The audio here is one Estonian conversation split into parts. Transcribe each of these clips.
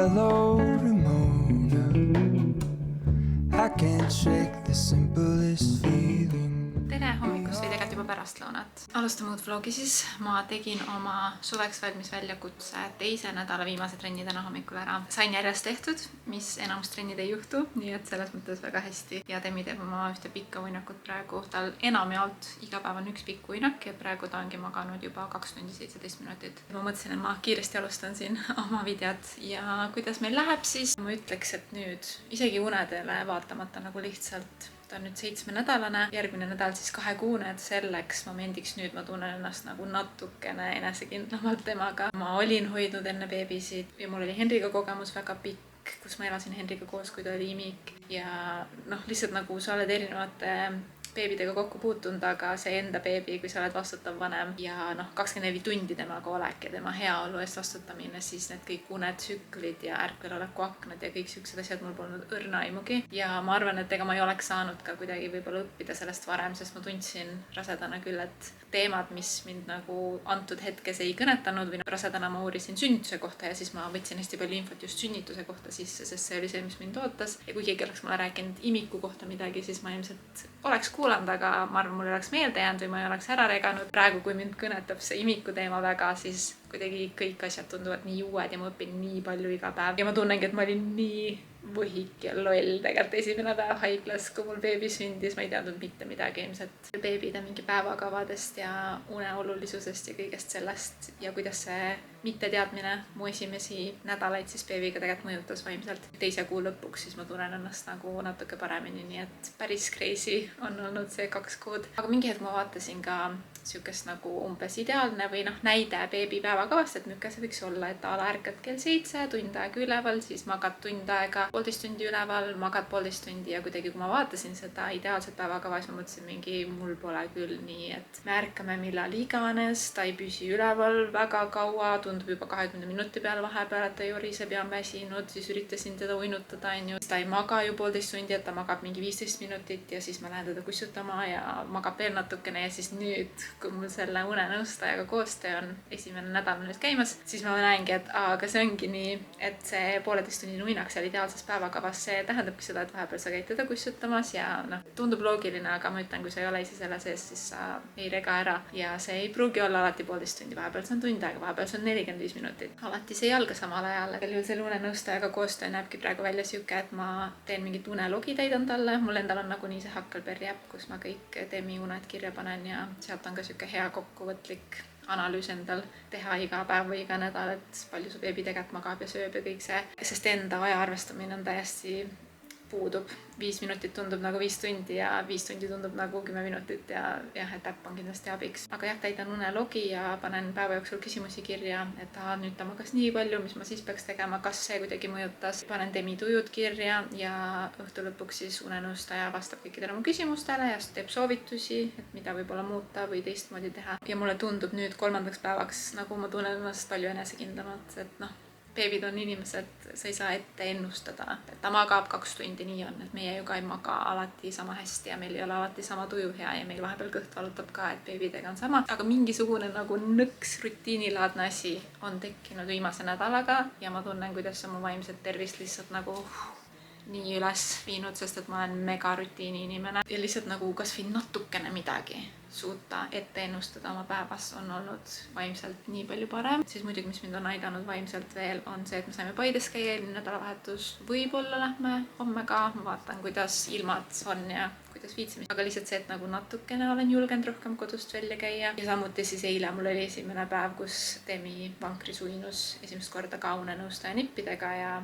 hello Ramona, I can't shake the simplest feeling. Tere hommikust või tegelikult juba pärastlõunat. Alustame uut vlogi siis. Ma tegin oma suveks valmis väljakutse teise nädala viimase trenni täna hommikul ära. Sain järjest tehtud, mis enamus trennid ei juhtu, nii et selles mõttes väga hästi. Ja Demi teeb oma ühte pikka uinakut praegu. Tal enamjaolt iga päev on üks pikk uinak ja praegu ta ongi maganud juba 2 tundi 17 minutit. Ma mõtlesin, et ma kiiresti alustan siin oma videot ja kuidas meil läheb siis. Ma ütleks, et nüüd isegi unedele vaatamata nagu lihtsalt ta on nüüd 7-nädalane, järgmine nädal siis 2-kuune, et selleks momendiks nüüd ma tunnen ennast nagu natukene enesekindlamalt temaga. Ma olin hoidnud enne beebisid ja mul oli Henriga kogemus väga pikk, kus ma elasin Henriga koos, kui ta oli imik ja lihtsalt nagu sa oled erinevate beebidega kokku puutunud, aga see enda beebi, kui sa oled vastutav vanem ja 24 tundi temaga olek ja tema heaolu eest vastutamine, siis need kõik unetsüklid ja ärkveloleku aknad ja kõik siuksed asjad mul polnud õrna aimugi. Ja ma arvan, et ega ma ei oleks saanud ka kuidagi võib-olla õppida sellest varem, sest ma tundsin rasedana küll, et teemad, mis mind nagu antud hetkes ei kõnetanud või rasedana ma uurisin sünnituse kohta ja siis ma võtsin hästi palju infot just sünnituse kohta sisse, sest see oli see, mis mind ootas. Ja kui keegi oleks mulle rääkinud imiku kohta midagi, siis ma ilmselt oleks kuulanud, aga ma arvan, mul oleks meelde jäänud või ma ei oleks ära reganud. Praegu, kui mind kõnetab see imiku teema väga, siis kuidagi kõik asjad tunduvad nii uued ja ma õpin nii palju iga päev. Ja ma tunnengi, et ma olin nii võhik ja loll tegelikult esimene päev haiglas, kui mul beebi sündis, ma ei teadnud mitte midagi ilmselt beebide mingi päevakavadest ja une olulisusest ja kõigest sellest ja kuidas see mitteteadmine mu esimesi nädalaid siis beebiga tegelikult mõjutas vaimselt. 2. kuu lõpuks siis ma tunnen ennast nagu natuke paremini, nii et päris crazy on olnud see 2 kuud. Aga mingi hetk ma vaatasin ka siukest nagu umbes ideaalne või näide beebi päevakavast, et milline see võiks olla, et ala ärkad kell 7, tund aega üleval, siis magad tund aega, 1,5 tundi üleval, magad 1,5 tundi ja kuidagi kui ma vaatasin seda ideaalset päevakava, siis ma mõtlesin mingi, mul pole küll nii, et me ärkame millal iganes, ta ei püsi üleval väga kaua, tundub juba 20 minuti peale vahepeal, et ta joriseb ja on väsinud, siis üritasin teda uinutada, ta ei maga ju 1,5 tundi, et ta magab mingi 15 minutit ja siis ma lähen teda kussutama ja magab veel natukene ja siis nüüd, kui mul selle unenõustajaga koostöö on esimene nädal nüüd käimas, siis ma näengi, et aga see ongi nii, et see 1,5 tunnine uinak seal ideaalses päevakavas, see tähendabki seda, et vahepeal sa käid teda kussutamas ja tundub loogiline, aga ma ütlen, kui sa ei ole ise selle sees, siis sa ei rega ära ja see ei pruugi olla alati 1,5 tundi, vahepeal see on tund aega, vahepeal see on 45 minutit. Alati see ei alga samal ajal, et selle unenõustajaga koostöö näebki praegu välja siuke, et ma teen mingit unelogi, täidan talle, mul endal on nagunii see Huckleberry äpp, kus ma kõik Demi uned kirja panen ja sealt on ka siuke hea kokkuvõtlik analüüs endal teha iga päev või iga nädal, et palju su beebi tegelikult magab ja sööb ja kõik see, sest enda aja arvestamine on täiesti puudub. 5 minutit tundub nagu 5 tundi ja 5 tundi tundub nagu 10 minutit ja jah, et äpp on kindlasti abiks. Aga jah, täidan unelogi ja panen päeva jooksul küsimusi kirja, et nüüd ta magas nii palju, mis ma siis peaks tegema, kas see kuidagi mõjutas. Panen Demi tujud kirja ja õhtu lõpuks siis unenõustaja vastab kõikidele mu küsimustele ja teeb soovitusi, et mida võib-olla muuta või teistmoodi teha. Ja mulle tundub nüüd 3. päevaks, nagu ma tunnen ennast palju enesekindlamalt, et beebid on inimesed, sa ei saa ette ennustada, et ta magab 2 tundi, nii on, et meie ju ka ei maga alati sama hästi ja meil ei ole alati sama tuju hea ja meil vahepeal kõht valutab ka, et beebidega on sama. Aga mingisugune nagu nõks rutiinilaadne asi on tekkinud viimase nädalaga ja ma tunnen, kuidas on mu vaimset tervist lihtsalt nagu nii üles viinud, sest et ma olen mega rutiini inimene ja lihtsalt nagu kas või natukene midagi suuta ette ennustada oma päevas on olnud vaimselt nii palju parem. Siis muidugi, mis mind on aidanud vaimselt veel, on see, et me saime Paides käia eelmine nädalavahetus. Võib-olla lähme homme ka, ma vaatan, kuidas ilmad on ja kuidas viitsime. Aga lihtsalt see, et nagu natukene olen julgenud rohkem kodust välja käia. Ja samuti siis eile mul oli esimene päev, kus Demi vankris uinus esimest korda ka unenõustaja nippidega ja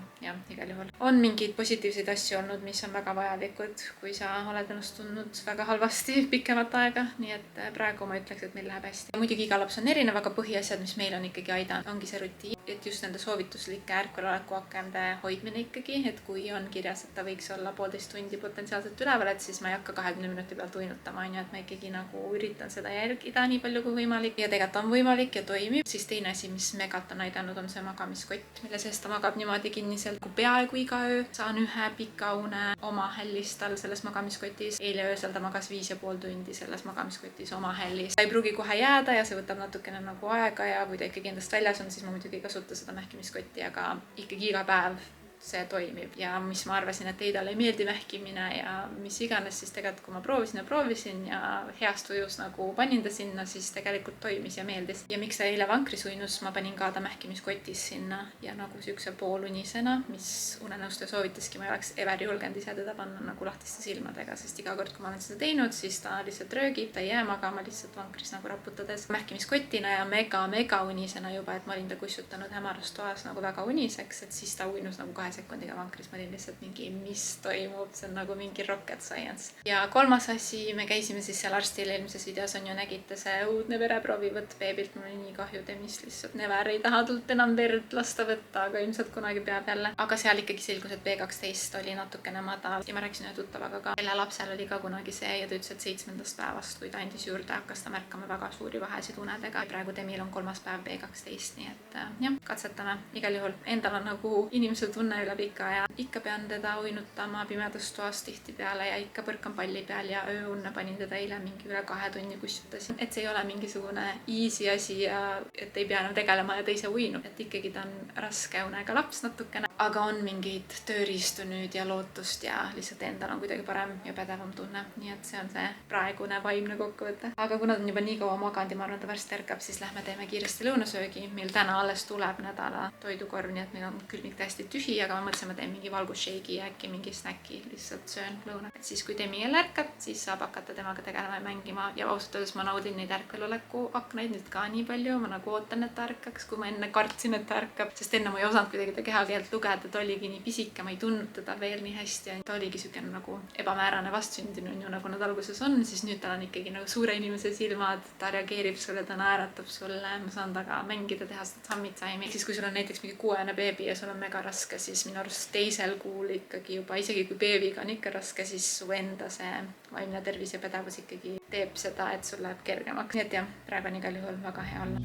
igal juhul on mingeid positiivseid asju olnud, mis on väga vajalikud, kui sa oled ennast tundnud väga halvasti pikemat aega. Nii et praegu ma ütleks, et meil läheb hästi. Ja muidugi iga laps on erinev, aga põhiasjad, mis meil on ikkagi aidanud, ongi see rutiin, et just nende soovituslike ärkveloleku akende hoidmine ikkagi, et kui on kirjas, et ta võiks olla 1,5 tundi potentsiaalselt üleval, et siis ma ei hakka 20 minuti pealt uinutama, et ma ikkagi nagu üritan seda järgida nii palju kui võimalik ja tegelikult on võimalik ja toimib. Siis teine asi, mis megalt on aidanud, on see magamiskott, mille sees ta magab niimoodi kinniselt peaaegu iga öö. Saan ühe pika une oma hällistal selles magamiskotis. Eile öösel ta magas 5,5 tundi selles magamiskotis oma hällis. Ta ei pruugi kohe jääda ja see võtab natukene nagu aega ja kui ta ikkagi endast väljas on, siis ma muidugi ka kasuta seda mähkimiskotti, aga ikkagi iga päev see toimib ja mis ma arvasin, et Heidale ei meeldi mähkimine ja mis iganes, siis tegelikult kui ma proovisin ja heast ujus nagu panin ta sinna, siis tegelikult toimis ja meeldis. Ja miks ta eile vankris uinus, ma panin ka ta mähkimiskotis sinna ja nagu siukse poolunisena, mis unenõustaja soovitaski, ma ei oleks ever julgenud ise teda panna nagu lahtiste silmadega, sest iga kord, kui ma olen seda teinud, siis ta lihtsalt röögib, ta ei jää magama lihtsalt vankris nagu raputades. Mähkimiskotina ja mega unisena juba, et ma olin ta kussutanud hämaras toas nagu väga uniseks, et siis ta uinus nagu 2 sekundiga vankris, ma olin lihtsalt mingi, mis toimub, see on nagu mingi rocket science. Ja kolmas asi, me käisime siis seal arstil, eelmises videos on ju nägite see uudne vereproovivõtt beebilt, mul oli nii kahju temist, lihtsalt never ei taha tult enam verd lasta võtta, aga ilmselt kunagi peab jälle. Aga seal ikkagi selgus, et B12 oli natukene madal ja ma rääkisin ühe tuttavaga ka, kelle lapsel oli ka kunagi see ja ta ütles, et 7. päevast, kui ta andis juurde, hakkas ta märkama väga suuri vahesid unedega. Praegu Temil on 3. päev B12, nii et jah, katsetame. Igal juhul endal on nagu inimesel tunne üle pika ja ikka pean teda uinutama pimedas toas tihtipeale ja ikka põrkan palli peal ja ööunne panin teda eile mingi üle 2 tunni kussutasin. Et see ei ole mingisugune easy asi ja et ei pea enam tegelema ja ta ise uinub. Et ikkagi ta on raske unega laps natukene, aga on mingeid tööriistu nüüd ja lootust ja lihtsalt endal on kuidagi parem ja pädevam tunne. Nii et see on see praegune vaimne kokkuvõte. Aga kuna ta on juba nii kaua maganud ja ma arvan, ta varsti ärkab, siis lähme teeme kiiresti lõunasöögi. Meil täna alles tuleb nädala toidukorv, nii et meil on külmik täiesti tühi, aga ma mõtlesin, ma teen mingi valgusšeigi ja äkki mingi snäki, lihtsalt söön lõuna. Et siis kui Temi jälle ärkab, siis saab hakata temaga tegelema ja mängima ja ausalt öeldes ma naudin neid ärkveloleku aknaid nüüd ka nii palju, ma nagu ootan, et ta ärkaks, kui ma enne kartsin, et ta ärkab, sest enne ma ei osanud kuidagi ta kehakeelt lugeda, ta oligi nii pisike, ma ei tundnud teda veel nii hästi ja ta oligi siukene nagu ebamäärane vastsündinu, nagu nad alguses on, siis nüüd tal on ikkagi nagu suure inimese silmad, ta reageerib sulle, ta naeratab sulle, ma saan taga mängida, teha seda sammitsami. Siis kui sul on näiteks mingi 6-aastane beebi ja sul on mega raske, siis minu arust teisel kuul ikkagi juba, isegi kui beebiga on ikka raske, siis su enda see vaimne tervis ja pädevus ikkagi teeb seda, et sul läheb kergemaks. Nii et jah, praegu on igal juhul väga hea olla.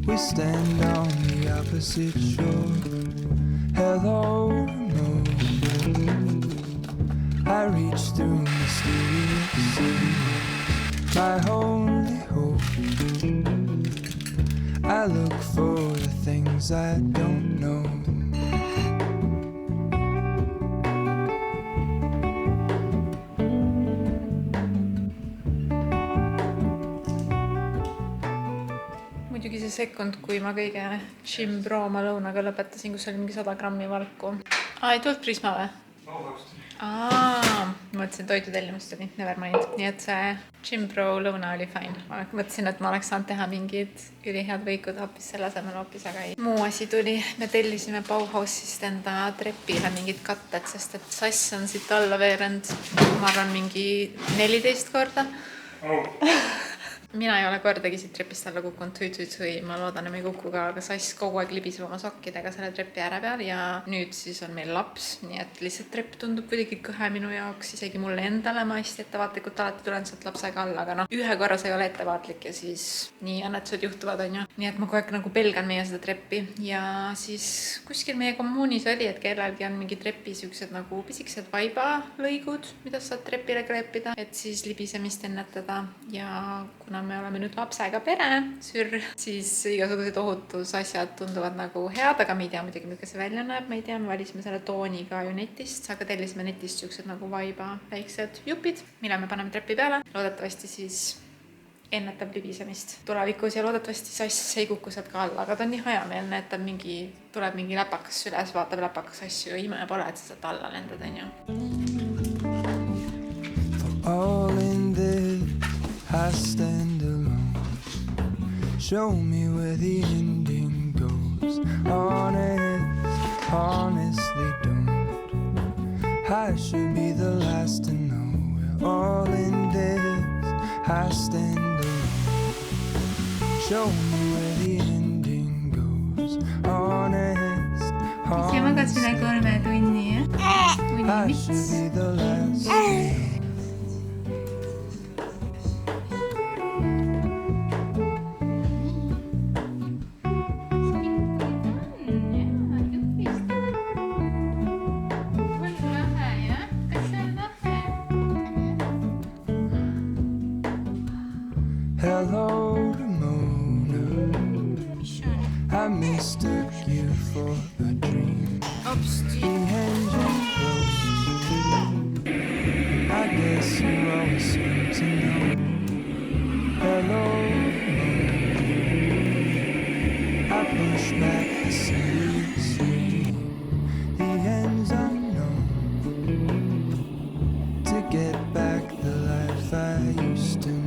We stand on the opposite shore. Hello, no. I reach through mysterious seas. My only hope. I look for the things I don't know. Muidugi see sekund, kui ma kõige Chimbro oma lõunaga lõpetasin, kus oli mingi 100 grammi valku. Ei tulnud Prisma või? Mõtlesin toidu tellimust oli, never mind. Nii et see Chimbro lõuna oli fine. Ma mõtlesin, et ma oleks saanud teha mingid ülihead võikud hoopis selle asemel hoopis, aga ei. Muu asi tuli, me tellisime Bauhausist enda trepile mingid katted, sest et sass on siit alla veerend, ma arvan mingi 14 korda. Mina ei ole kordagi siit trepist alla kukkunud, hui, ma loodan, et ma ei kuku ka, aga sass kogu aeg libiseb oma sokkidega selle trepi ääre peal ja nüüd siis on meil laps, nii et lihtsalt trepp tundub kuidagi kõhe minu jaoks, isegi mulle endale ma hästi ettevaatlikult alati tulen sealt lapsega alla, aga ühe korra sa ei ole ettevaatlik ja siis nii õnnetused juhtuvad, on ju. Nii et ma kogu aeg nagu pelgan meie seda treppi ja siis kuskil meie kommuunis oli, et kellelgi on mingi trepi siuksed nagu pisikesed vaibalõigud, mida saad trepile kleepida, et siis libisemist ennetada ja kuna me oleme nüüd lapsega pere, siis igasugused ohutusasjad tunduvad nagu head, aga me ei tea muidugi, milline see välja näeb, me ei tea, me valisime selle tooni ka ju netist, aga tellisime netist siuksed nagu vaiba väiksed jupid, mille me paneme trepi peale. Loodetavasti siis ennetab libisemist tulevikus ja loodetavasti sass ei kuku sealt ka alla, aga ta on nii hajameelne, et ta tuleb mingi läpakas süles, vaatab läpakas asju ja ime pole, et sa sealt alla lendad, on ju. All in this I stand alone. Show me where the ending goes. Honestly don't. I should be the last to know. We're all in this. I stand alone. Show me where the ending goes. Honestly magasime 3 tunni, jah? I should be the last to know. Hello, Ramona. I mistook you for a dream. The engine close. I guess you always seem to know. Hello, I push back the sea. The ends unknown. To get back the life I used to know.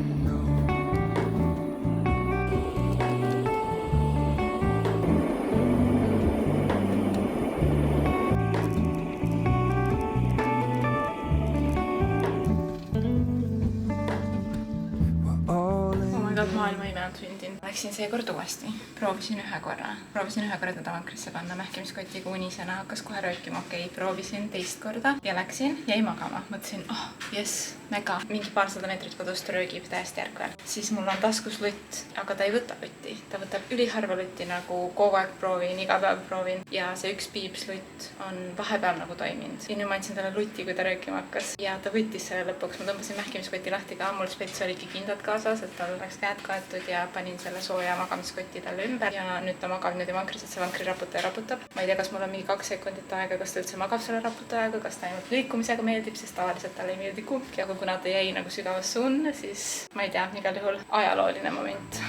Maailma ime on sündinud. Läksin seekord uuesti. Proovisin ühe korra teda vankrisse panna mähkimiskotiga unisena, hakkas kohe röökima, okei, proovisin teist korda ja läksin, jäi magama. Mõtlesin, jess, mega. Mingi paarsada meetrit kodust röögib täiesti järkvel. Siis mul on taskus lutt, aga ta ei võta lutti. Ta võtab üliharva lutti, nagu kogu aeg proovin, iga päev proovin. Ja see üks piipslutt on vahepeal nagu toiminud. Ja nüüd ma andsin talle lutti, kui ta röökima hakkas. Ja ta võttis selle lõpuks. Ma tõmbasin mähkimiskoti lahti ka. Mul spets olidki kindad kaasas, et tal oleks käed kaetud ja panin selle sooja magamiskotti talle ümber ja nüüd ta magab nüüd vankris, et see vankri raputaja raputab. Ma ei tea, kas mul on mingi 2 sekundit aega, kas ta üldse magab selle raputajaga, kas ta ainult liikumisega meeldib, sest tavaliselt talle ei meeldi kumbki, aga kuna ta jäi nagu sügavasse unne, siis ma ei tea, igal juhul ajalooline moment.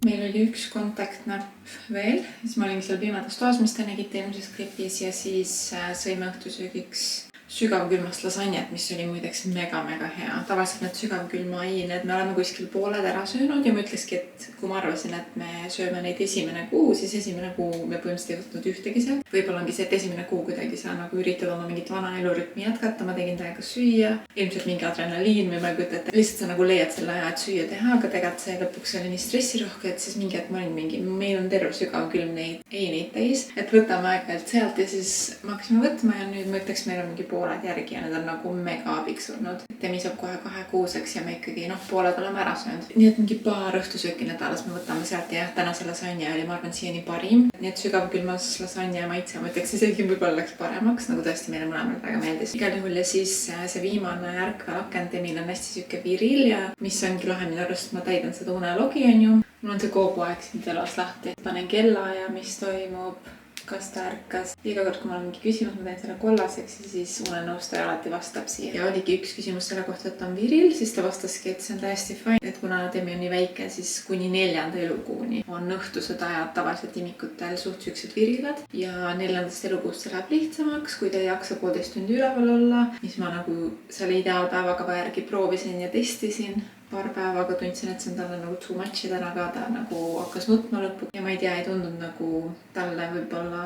Meil oli üks kontaktnäpp veel, siis ma olin seal pimedas toas, mis te nägite eelmises klipis ja siis sõime õhtusöögiks sügavkülmast lasanjet, mis oli muideks mega hea. Tavaliselt need sügavkülmaained me oleme kuskil pooled ära söönud ja ma ütlekski, et kui ma arvasin, et me sööme neid esimene kuu, siis esimene kuu me põhimõtteliselt ei võtnud ühtegi sealt. Võib-olla ongi see, et esimene kuu kuidagi sa nagu üritad oma mingit vana elurütmi jätkata, ma tegin täiega süüa, ilmselt mingi adrenaliin või ma ei kujuta ette. Lihtsalt sa nagu leiad selle aja, et süüa teha, aga tegelikult see lõpuks oli nii stressirohke, et siis mingi hetk ma olin mingi, meil on terve sügavkülm neid eineid täis, et võtame aeg-ajalt sealt ja siis me hakkasime võtma ja nüüd ma ütleks, meil on mingi pooled järgi ja need on nagu mega abiks olnud. Temi saab kohe 2 kuuseks ja me ikkagi pooled oleme ära söönud. Nii et mingi paar õhtusööki nädalas me võtame sealt ja täna see lasanja oli, ma arvan, siiani parim. Nii et sügavkülmas lasanja maitse, ma ütleks, isegi võib-olla läks paremaks, nagu tõesti meile mõlemad väga meeldis. Igal juhul ja siis see viimane ärkvel aken Temil on hästi süke viril ja mis ongi lahe minu arust, ma täidan seda unelogi, on ju. Mul on see kogu aeg siin telos lahti. Panen kella ja mis toimub. Kas ta ärkas. Iga kord, kui ma olen mingi küsimus, ma teen selle kollaseks ja siis unenõustaja alati vastab siia. Ja oligi üks küsimus selle kohta, et ta on viril, siis ta vastaski, et see on täiesti fine. Et kuna Temi on nii väike, siis kuni 4. elukuuni on õhtused ajad tavaliselt imikutel suht siuksed virivad. Ja 4. elukuust see läheb lihtsamaks, kui ta ei jaksa 1,5 tundi üleval olla, mis ma nagu selle ideaalpäevakava järgi proovisin ja testisin. Paar päeva, aga tundsin, et see on talle nagu too much ja täna ka ta nagu hakkas nutma lõpuks. Ja ma ei tea, ei tundunud nagu talle võib-olla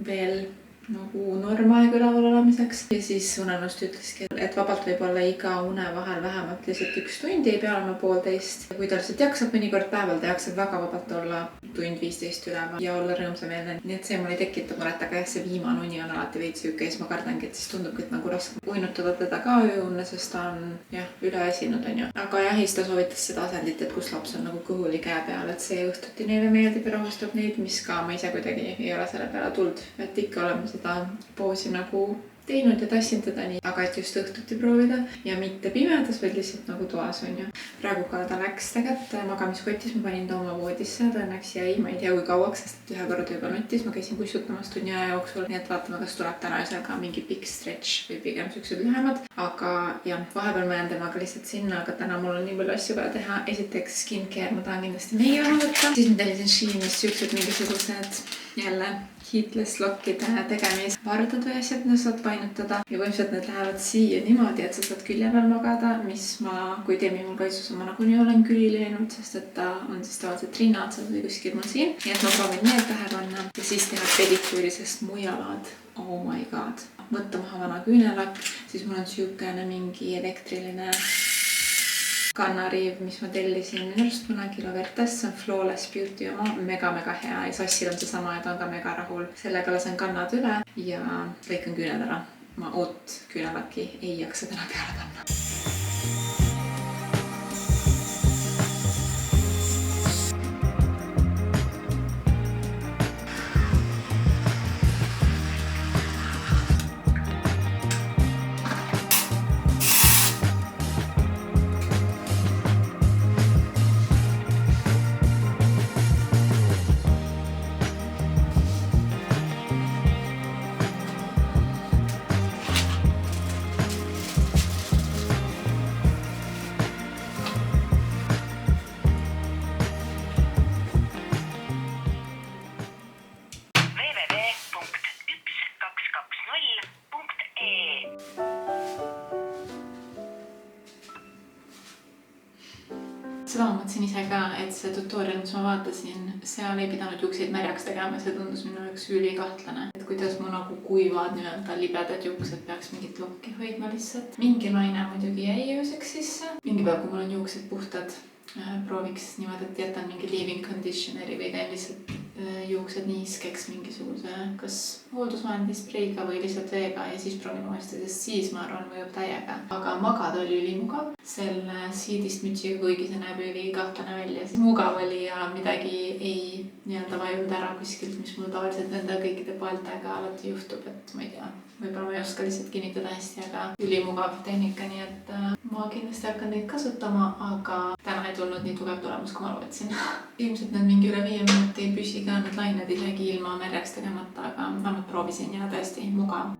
veel nagu normaeg üleval olemiseks. Ja siis unenõust ütleski, et vabalt võib olla iga une vahel vähemalt lihtsalt 1 tundi, ei pea olema 1,5. Kui ta lihtsalt jaksab mõnikord päeval, ta jaksab väga vabalt olla 1:15 üleval ja olla rõõmsameelne. Nii et see mul ei tekita muret, aga jah, see viimane uni on alati veits süke ja siis ma kardangi, et siis tundubki, et nagu raske uinutada teda ka ööunne, sest ta on üleesinud, on ju. Aga jah, siis ta soovitas seda asendit, et kus laps on nagu kõhuli käe peal, et see õhtuti neile meeldib ja rahustab neid, mis ka ma ise kuidagi ei ole selle peale tuld, et ikka oleme seda poosi nagu teinud ja tassin teda nii, aga et just õhtuti proovida ja mitte pimedas, vaid lihtsalt nagu toas, on ju. Praegu ka ta läks tegelikult magamiskotis, ma panin ta oma voodisse, ta õnneks jäi, ma ei tea kui kauaks, sest ühe korda juba nutis, ma käisin kussutamas tunni aja jooksul, nii et vaatame, kas tuleb täna öösel ka mingi big stretch või pigem siuksed lühemad, aga jah, vahepeal ma jään temaga lihtsalt sinna, aga täna mul on nii palju asju vaja teha. Esiteks skincare, ma tahan kindlasti meie oma võtta, siis ma tellisin Sheinist siuksed mingisugused jälle heatless lockide tegemis vardad või asjad, mida saad painutada ja võimsalt need lähevad siia niimoodi, et sa saad külje peal magada, mis ma, kui Temi mul kaitsus, ma nagunii olen külili läinud, sest et ta on siis tavaliselt rinnaotsad või kuskil mul siin. Nii et ma proovin need pähe panna ja siis teha pediküüri, sest mu jalad, oh my god. Võtta maha vana küünelakk, siis mul on siukene mingi elektriline kannariiv, mis ma tellisin minu arust mõne kilo Vertes, see on Flawless Beauty oma, mega hea ja sassil on see sama ja ta on ka mega rahul. Sellega lasen kannad üle ja lõikan küüned ära. ma uut küünelakki ei jaksa täna peale panna. Seda ma mõtlesin ise ka, et see tutorial, mis ma vaatasin, seal ei pidanud juukseid märjaks tegema, see tundus minu jaoks ülikahtlane. Et kuidas mu nagu kuivad nii-öelda libedad juuksed peaks mingit lokki hoidma lihtsalt. Mingi laine muidugi jäi ööseks sisse. Mingi päev, kui mul on juuksed puhtad, prooviks niimoodi, et jätan mingi leave-in conditioneri või teen lihtsalt juuksed niiskeks mingisuguse kas hooldusvahendi spreiga või lihtsalt veega ja siis proovin uuesti, sest siis ma arvan mõjub täiega. Aga magada oli ülimugav selle siidist mütsiga, kuigi see näeb ülikahtlane välja. Mugav oli ja midagi ei nii-öelda vajunud ära kuskilt, mis mul tavaliselt nende kõikide paltega alati juhtub, et ma ei tea, võib-olla ma ei oska lihtsalt kinnitada hästi, aga ülimugav tehnika, nii et ma kindlasti hakkan neid kasutama, aga täna ei tulnud nii tugev tulemus, kui ma lootsin. Ilmselt need mingi üle 5 minuti ei püsi ka need lained isegi ilma märjaks tegemata, aga vähemalt proovisin ja tõesti mugav.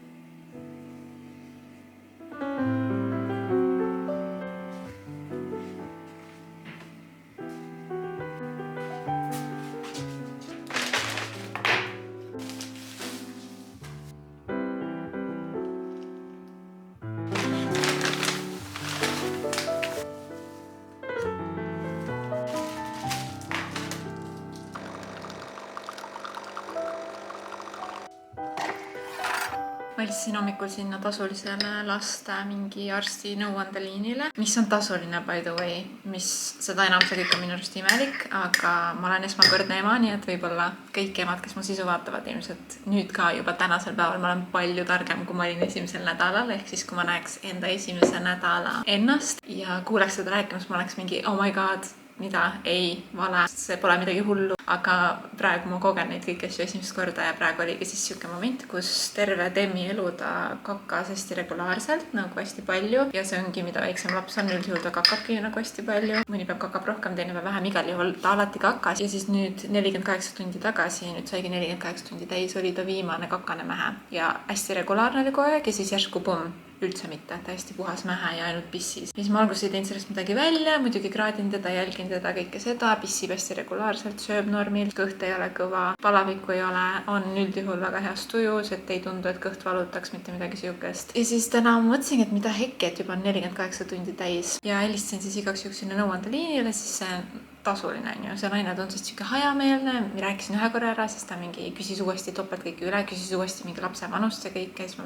Valisin hommikul sinna tasulisele laste mingi arsti nõuandeliinile, mis on tasuline by the way, mis seda enam see kõik on minu arust imelik, aga ma olen esmakordne ema, nii et võib-olla kõik emad, kes mu sisu vaatavad ilmselt nüüd ka juba tänasel päeval, ma olen palju targem, kui ma olin esimesel nädalal, ehk siis kui ma näeks enda esimese nädala ennast ja kuuleks seda rääkimas, ma oleks mingi oh my god, mida ei vale, see pole midagi hullu, aga praegu ma kogen neid kõiki asju esimest korda ja praegu oligi siis siuke moment, kus terve Demi elu ta kakas hästi regulaarselt, nagu hästi palju ja see ongi, mida väiksem laps on, üldjuhul ta kakabki nagu hästi palju, mõni päev kakab rohkem, teine päev vähem, igal juhul ta alati kakas ja siis nüüd 48 tundi tagasi, nüüd saigi 48 tundi täis, oli ta viimane kakane mähe ja hästi regulaarne oli kogu aeg ja siis järsku pumm, üldse mitte, täiesti puhas mähe ja ainult pissis. Ja siis ma alguses ei teinud sellest midagi välja, muidugi kraadin teda, jälgin teda, kõike seda, pissib hästi regulaarselt, sööb normilt, kõht ei ole kõva, palavikku ei ole, on üldjuhul väga heas tujus, et ei tundu, et kõht valutaks, mitte midagi siukest. Ja siis täna mõtlesingi, et mida hekki, et juba on 48 tundi täis ja helistasin siis igaks juhuks sinna nõuandeliinile, siis see tasuline on ju, see naine tundus siuke hajameelne, rääkisin ühe korra ära, siis ta mingi küsis uuesti topelt kõike üle, küsis uuesti mingi lapse vanust ja kõike, siis ma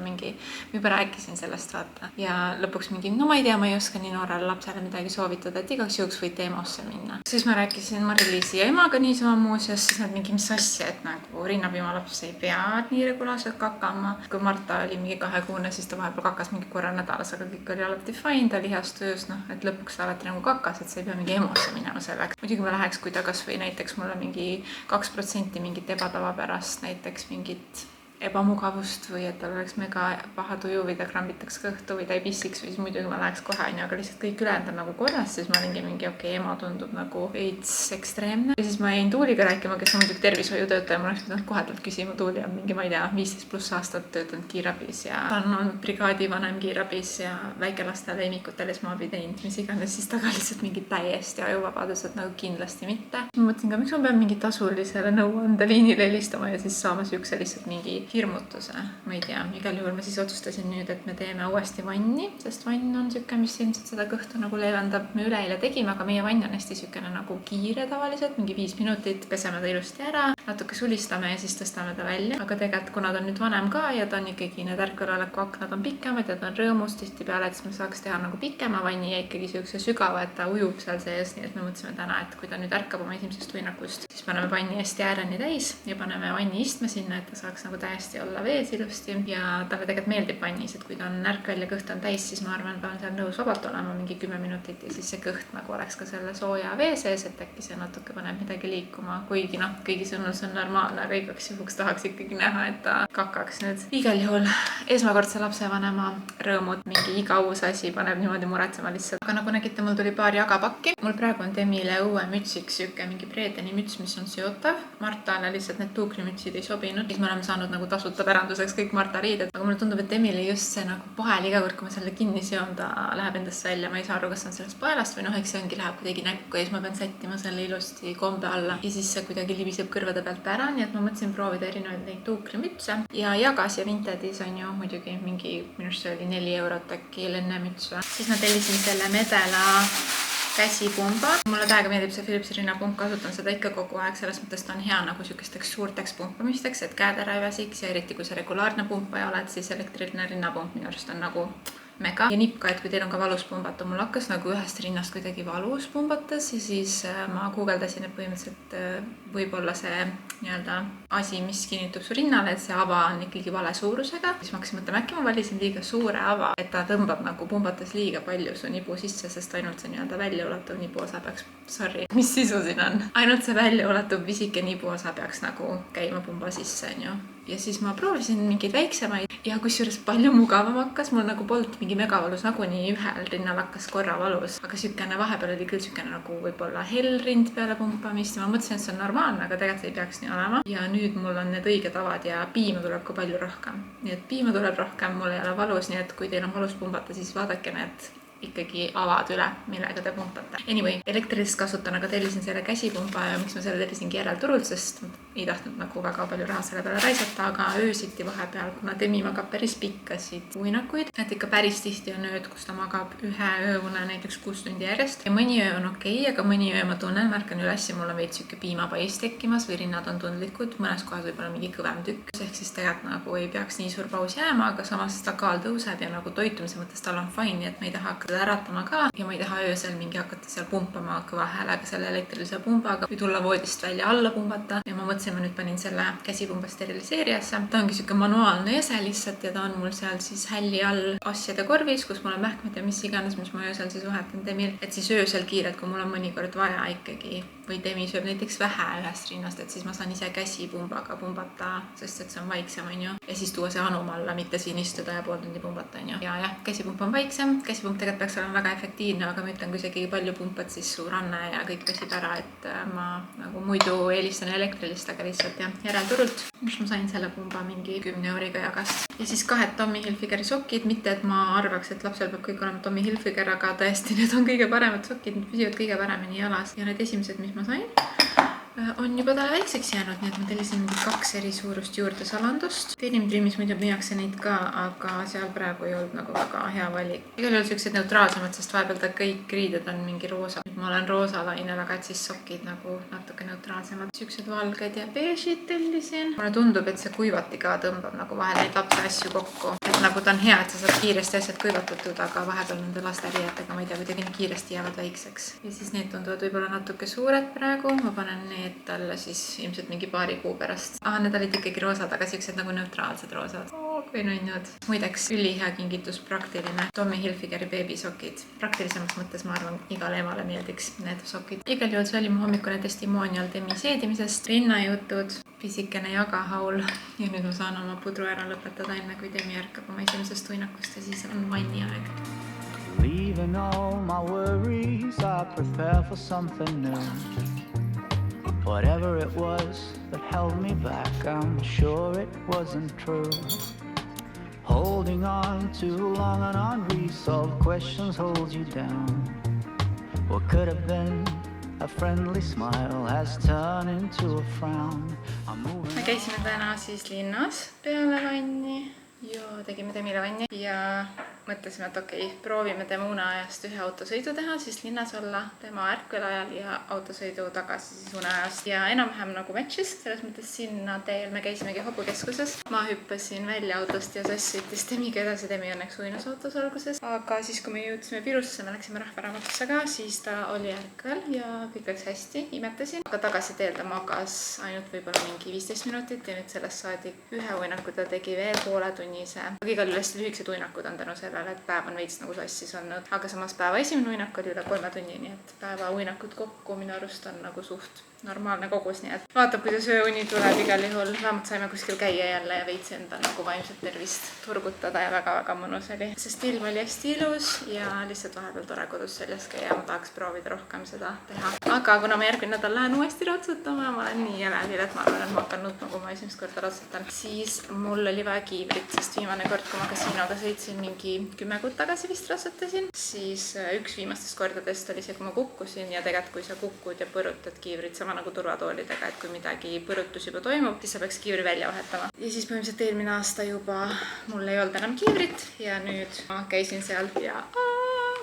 juba rääkisin sellest vaata. Ja lõpuks mingi, no ma ei tea, ma ei oska nii noorele lapsele midagi soovitada, et igaks juhuks võid EMO-sse minna. Siis ma rääkisin Mari-Liisi ja emaga niisama muuseas, siis nad mingi, mis asja, et nagu rinnapiima laps ei pea nii regulaarselt kakama. Kui Marta oli mingi 2-kuune, siis ta vahepeal kakas mingi korra nädalas, aga kõik oli alati fine, ta oli heas töös, noh, et lõpuks ta alati nagu kakas, et sa ei pea mingi EMO-sse minema selleks. Muidugi ma läheks, kui ta kas või näiteks mulle mingi 2% mingit ebatavapärast, näiteks mingit ebamugavust või et tal oleks mega paha tuju või ta krambitaks kõhtu või ta ei pissiks või siis muidugi ma läheks kohe, aga lihtsalt kõik ülejäänud on nagu korras, siis ma olingi mingi okei, ema tundub nagu veits ekstreemne. Ja siis ma jäin Tuuliga rääkima, kes on muidugi tervishoiutöötaja, ma oleks pidanud kohe talt küsima, Tuuli on mingi, ma ei tea, 15+ aastat töötanud kiirabis ja ta on olnud brigaadivanem kiirabis ja väikelastele imikutel esmaabi teinud, mis iganes, siis taga lihtsalt mingi täiesti ajuvabadused nagu kindlasti mitte. Ma mõtlesin ka, miks ma pean mingi tasulisele nõuandeliinile helistama ja siis saama siukse lihtsalt mingi hirmutuse, ma ei tea, igal juhul ma siis otsustasin nüüd, et me teeme uuesti vanni, sest vann on siuke, mis ilmselt seda kõhtu nagu leevendab. Me üleeile tegime, aga meie vann on hästi siukene nagu kiire tavaliselt, mingi 5 minutit, peseme ta ilusti ära, natuke sulistame ja siis tõstame ta välja. Aga tegelikult, kuna ta on nüüd vanem ka ja ta on ikkagi, need ärkveloleku aknad on pikemad ja ta on rõõmus tihtipeale, et siis me saaks teha nagu pikema vanni ja ikkagi siukse sügava, et ta ujub seal sees. Nii et me mõtlesime täna, et kui ta nüüd ärkab oma esimesest uinakust, siis paneme vanni hästi ääreni täis ja paneme vanni istme sinna, et ta saaks nagu täiesti olla vees ilusti. Ja talle tegelikult meeldib vannis, et kui ta on ärkvel ja kõht on täis, siis ma arvan, ta on seal nõus vabalt olema mingi 10 minutit ja siis see kõht nagu oleks ka selle sooja vee sees, et äkki see natuke paneb midagi liikuma, kuigi noh, kõigi sõnul see on normaalne, aga igaks juhuks tahaks ikkagi näha, et ta kakaks nüüd. Igal juhul esmakordse lapsevanema rõõmud, mingi iga uus asi paneb niimoodi muretsema lihtsalt. Aga nagu nägite, mul tuli paar jagapakki. Mul praegu on Demile uue mütsiks siuke mingi Bredeni müts, mis on seotav. Martale lihtsalt need tuukrimütsid ei sobinud. Siis me oleme saanud nagu tasuta päranduseks kõik Marta riided. Aga mulle tundub, et Demile just see nagu pael iga kord, kui ma selle kinni seon, ta läheb endast välja. Ma ei saa aru, kas on sellest paelast või noh, eks see ongi läheb kuidagi näkku ja siis ma pean sättima selle ilusti kombe alla. Ja siis see kuidagi libiseb kõrvade pealt ära, nii et ma mõtlesin proovida erinevaid neid tuukrimütse. Ja Jagas ja Vintedis on ju muidugi mingi, minu arust see oli 4 eurot äkki lennemüts või. Siis ma tellisin selle Medela käsipumba. Mulle täiega meeldib see Philipsi rinnapump, kasutan seda ikka kogu aeg, selles mõttes ta on hea nagu siukesteks suurteks pumpamisteks, et käed ära ei väsiks ja eriti kui see regulaarne pumpa ei ole, et siis elektriline rinnapump minu arust on nagu mega. Ja nipp ka, et kui teil on ka valus pumbata, mul hakkas nagu ühest rinnast kuidagi valus pumbates ja siis ma guugeldasin, et põhimõtteliselt võib-olla see nii-öelda asi, mis kinnitub su rinnale, et see ava on ikkagi vale suurusega. Siis ma hakkasin mõtlema, äkki ma valisin liiga suure ava, et ta tõmbab nagu pumbates liiga palju su nibu sisse, sest ainult see nii-öelda väljaulatuv nibuosa peaks, mis sisu siin on? Ainult see väljaulatuv visike nibuosa peaks nagu käima pumba sisse, on ju. Ja siis ma proovisin mingeid väiksemaid ja kusjuures palju mugavam hakkas, mul nagu polnud mingi megavalus, nagunii ühel rinnal hakkas korra valus, aga sükene vahepeal oli küll sükene nagu võib-olla hell rind peale pumpamist ja ma mõtlesin, et see on normaalne, aga tegelikult ei peaks nii olema. Ja nüüd mul on need õiged avad ja piima tuleb ka palju rohkem. Nii et piima tuleb rohkem, mul ei ole valus, nii et kui teil on valus pumbata, siis vaadake need ikkagi avad üle, millega te pumpate. Anyway, elektrilist kasutan, aga tellisin selle käsipumba ja miks ma selle tellisingi järelturult, sest ei tahtnud nagu väga palju raha selle peale raisata, aga öösiti vahepeal, kuna Demi magab päris pikkasid uinakuid, et ikka päris tihti on ööd, kus ta magab ühe ööune näiteks 6 tundi järjest ja mõni öö on okei, aga mõni öö ma tunnen, märkan üles ja mul on veits siuke piimapais tekkimas või rinnad on tundlikud, mõnes kohas võib-olla mingi kõvem tükk, ehk siis tegelikult nagu ei peaks nii suur paus jääma, aga samas ta kaal tõuseb ja nagu toitumise mõttes tal on fine, nii et me ei taha hakata äratama ka ja ma ei taha öösel mingi hakata seal pumpama kõva häälega selle elektrilise pumbaga või tulla voodist välja alla pumbata ja ma mõtlesin, ma nüüd panin selle käsipumba steriliseerijasse. Ta ongi siuke manuaalne ese lihtsalt ja ta on mul seal siis hälli all asjade korvis, kus mul on mähkmed ja mis iganes, mis ma öösel siis vahetan Demil, et siis öösel kiirelt, kui mul on mõnikord vaja ikkagi või Demi sööb näiteks vähe ühest rinnast, et siis ma saan ise käsipumbaga pumbata, sest et see on vaiksem, on ju, ja siis tuua see anum alla, mitte siin istuda ja pool tundi pumbata, on ju. Ja jah, käsipump on vaiksem, käsipump tegelikult peaks olema väga efektiivne, aga ma ütlen, kui isegi palju pumpad, siis su ranne ja kõik väsib ära, et ma nagu muidu eelistan elektrilist, aga lihtsalt jah, järelturult, mis ma sain selle pumba mingi 10 euriga Jagast. Ja siis 2 Tommy Hilfigeri sokid, mitte et ma arvaks, et lapsel peab kõik olema Tommy Hilfiger, aga tõesti, need on kõige paremad sokid, need püsivad kõige paremini jalas ja need esimesed, mis ma sain, on juba talle väikseks jäänud, nii et ma tellisin mingi 2 eri suurust juurde Zalandost. Denim Dreamis muidu müüakse neid ka, aga seal praegu ei olnud nagu väga hea valik. Igal juhul siuksed neutraalsemad, sest vahepeal ta kõik riided on mingi roosa. Nüüd ma olen roosa lainel, aga et siis sokid nagu natuke neutraalsemad. Siuksed valged ja beežid tellisin. Mulle tundub, et see kuivati ka tõmbab nagu vahel neid lapse asju kokku. Et nagu ta on hea, et sa saad kiiresti asjad kuivatatud, aga vahepeal nende laste riietega, ma ei tea, kuidagi nii kiiresti jäävad väikseks. Ja siis need tunduvad võib-olla natuke suured praegu. Ma panen need talle siis ilmselt mingi paari kuu pärast. Need olid ikkagi roosad, aga siuksed nagu neutraalsed roosad. Kui nunnud. Muideks ülihea kingitus, praktiline. Tommy Hilfigeri beebisokid. Praktilisemas mõttes ma arvan, igale emale meeldiks need sokid. Igal juhul see oli mu hommikune testimonial Demi seedimisest. Rinnajutud, pisikene jagahaul ja nüüd ma saan oma pudru ära lõpetada enne, kui Demi ärkab oma esimesest uinakust ja siis on vanni aeg. Leaving all my worries, I prepare for something new. Whatever it was that held me back, I'm sure it wasn't true. Holding on too long and unresolved questions hold you down. What could have been a friendly smile has turned into a frown. Me käisime täna siis linnas peale vanni ja tegime Demile vanni ja mõtlesime, et okei, proovime tema uneajast ühe autosõidu teha, siis linnas olla tema ärkvel ajal ja autosõidu tagasi siis uneajast. Ja enam-vähem nagu match'is, selles mõttes sinna teel me käisimegi hobukeskuses. Ma hüppasin välja autost ja Sass sõitis Demiga edasi. Demi õnneks uinas autos alguses. Aga siis, kui me jõudsime Virusse, me läksime Rahvaraamatusse ka, siis ta oli ärkvel ja kõik läks hästi, imetasin. Aga tagasi teel ta magas ainult võib-olla mingi 15 minutit ja nüüd sellest saadi ühe uinaku ta tegi veel pooletunnise. Igal juhul hästi lühikesed uinakud on tänu sellele, et päev on veits nagu sassis olnud. Aga samas päeva esimene uinak oli üle 3 tunni, nii et päeva uinakud kokku minu arust on nagu suht normaalne kogus, nii et vaatab, kuidas ööuni tuleb igal juhul. Vähemalt saime kuskil käia jälle ja veits endal nagu vaimset tervist turgutada ja väga-väga mõnus oli. Sest ilm oli hästi ilus ja lihtsalt vahepeal tore kodus seljas käia. Ma tahaks proovida rohkem seda teha. Aga kuna ma järgmine nädal lähen uuesti ratsutama, ma olen nii elevil, et ma arvan, et ma hakkan nutma, kui ma esimest korda ratsutan. Siis mul oli vaja kiivrit, sest viimane kord, kui ma kasiinoga sõitsin mingi 10 kuud tagasi vist ratsutasin, siis üks viimastest kordadest oli see, kui ma kukkusin ja tegelikult kui sa kukud ja põrutad kiivrit sama nagu turvatoolidega, et kui midagi põrutus juba toimub, siis sa peaks kiivri välja vahetama. Ja siis põhimõtteliselt eelmine aasta juba mul ei olnud enam kiivrit ja nüüd ma käisin seal ja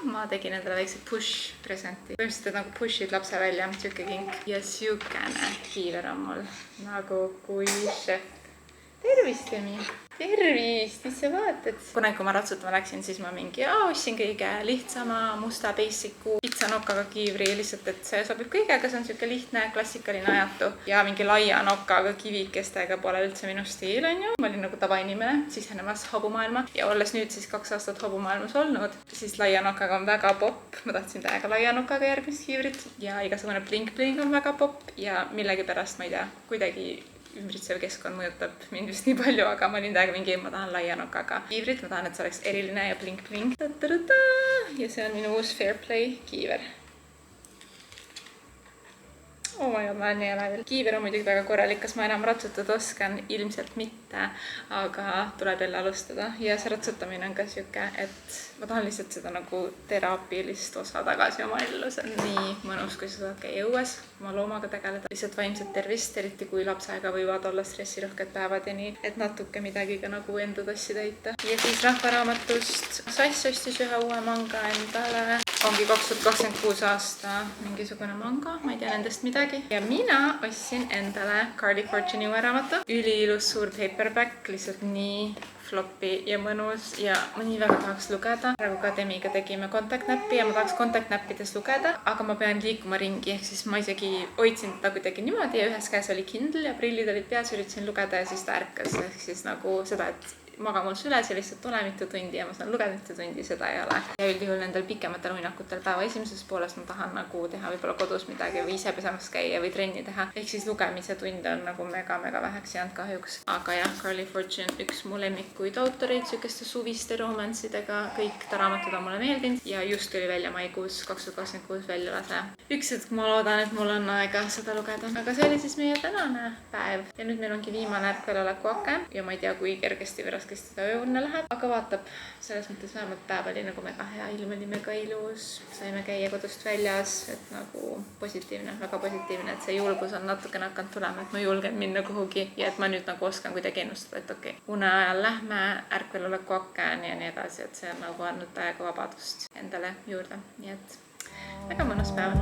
ma tegin endale väikse push presenti. Põhimõtteliselt nagu push'id lapse välja, siuke kink. Ja siukene kiiver on mul nagu kui šef. Tervist, Demi! Tervist! Mis sa vaatad? Kunagi, kui ma ratsutama läksin, siis ma mingi ostsin kõige lihtsama musta basicu pitsanokaga kiivri, lihtsalt, et see sobib kõigega, see on siuke lihtne, klassikaline ajatu. Ja mingi laia nokaga kivikestega pole üldse minu stiil, on ju. Ma olin nagu tavainimene, sisenemas hobumaailma. Ja olles nüüd siis 2 aastat hobumaailmas olnud, siis laia nokaga on väga popp. Ma tahtsin täiega laia nokaga järgmist kiivrit ja igasugune blink-blink on väga popp ja millegipärast, ma ei tea, kuidagi ümbritsev keskkond mõjutab mind vist nii palju, aga ma olin täiega mingi, ma tahan laia nokaga kiivrit, ma tahan, et see oleks eriline ja blink-blink. Ja see on minu uus Fairplay kiiver. Oh my god, ma olen nii elevil. Kiiver on muidugi väga korralik, kas ma enam ratsutada oskan? Ilmselt mitte, aga tuleb jälle alustada. Ja see ratsutamine on ka siuke, et ma tahan lihtsalt seda nagu teraapilist osa tagasi oma ellu. See on nii mõnus, kui sa saad käia õues, oma loomaga tegeleda. Lihtsalt vaimset tervist, eriti kui lapsega võivad olla stressirohked päevad ja nii, et natuke midagi ka nagu enda tassi täita. Ja siis Rahvaraamatust Sass ostis ühe uue manga endale. Ongi 2026 aasta mingisugune manga, ma ei tea nendest midagi. Ja mina ostsin endale Carly Fortune'i uue raamatu. Üliilus suur paperback, lihtsalt nii floppy ja mõnus ja ma nii väga tahaks lugeda. Praegu ka Demiga tegime kontaktnäppi ja ma tahaks kontaktnäppides lugeda, aga ma pean liikuma ringi, ehk siis ma isegi hoidsin teda kuidagi niimoodi ja ühes käes oli Kindle ja prillid olid peas, üritasin lugeda ja siis ta ärkas, ehk siis nagu seda, et magamul süles ja lihtsalt ole mitu tundi ja ma saan lugeda mitu tundi, seda ei ole. Ja üldjuhul nendel pikematel uinakutel päeva esimeses pooles ma tahan nagu teha võib-olla kodus midagi või ise pesemas käia või trenni teha. Ehk siis lugemise tunde on nagu mega väheks jäänud kahjuks. Aga jah, Carly Fortune, üks mu lemmikuid autoreid, sükeste suviste romansidega, kõik ta raamatud on mulle meeldinud ja just oli välja maikuus 2026 välja lase. Üks hetk ma loodan, et mul on aega seda lugeda. Aga see oli siis meie tänane päev ja nüüd meil ongi viimane ärkveloleku ake ja ma ei tea, kui kergesti või raskesti ta ööunne läheb, aga vaatab, selles mõttes vähemalt päev oli nagu mega hea, ilm oli mega ilus, saime käia kodust väljas, et nagu positiivne, väga positiivne, et see julgus on natukene hakanud tulema, et ma julgen minna kuhugi ja et ma nüüd nagu oskan kuidagi ennustada, et okei, une ajal lähme, ärkveloleku akeni ja nii edasi, et see on nagu andnud täiega vabadust endale juurde, nii et väga mõnus päev.